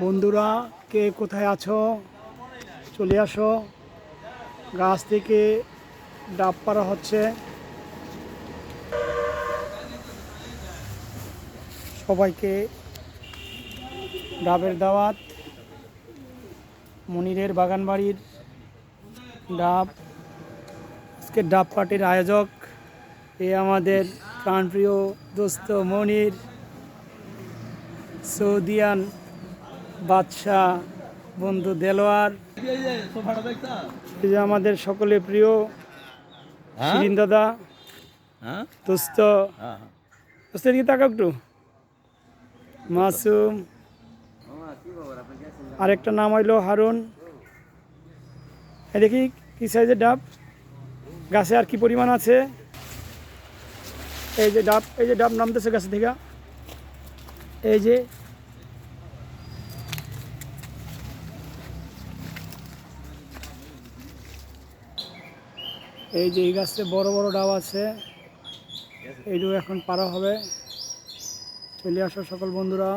বন্ধুরা, কে কোথায় আছো? চলে আসো। গাছ থেকে ডাব পাড়া হচ্ছে। সবাইকে ডাবের দাওয়াত। মনিরের বাগানবাড়ির ডাব। আজকে ডাব পার্টির আয়োজক এ আমাদের প্রাণপ্রিয় দোস্ত মনির, সৌদিয়ান বাদশাহ বন্ধু দেলোয়ার, এই যে আমাদের সকলে প্রিয় শিরিন দাদা, দোস্ত দোস্তের দিকে তাকাও একটু, মাসুম, আরেকটা নাম হইলো হারুন। দেখি কি সাইজের ডাব গাছে আর কি পরিমাণ আছে। এই যে ডাব নামতেছে গাছে থেকে। এই যে এই গাছে বড় বড় ডাব আছে। এইটুকু এখন পারা হবে। চলে আসো সকল বন্ধুরা।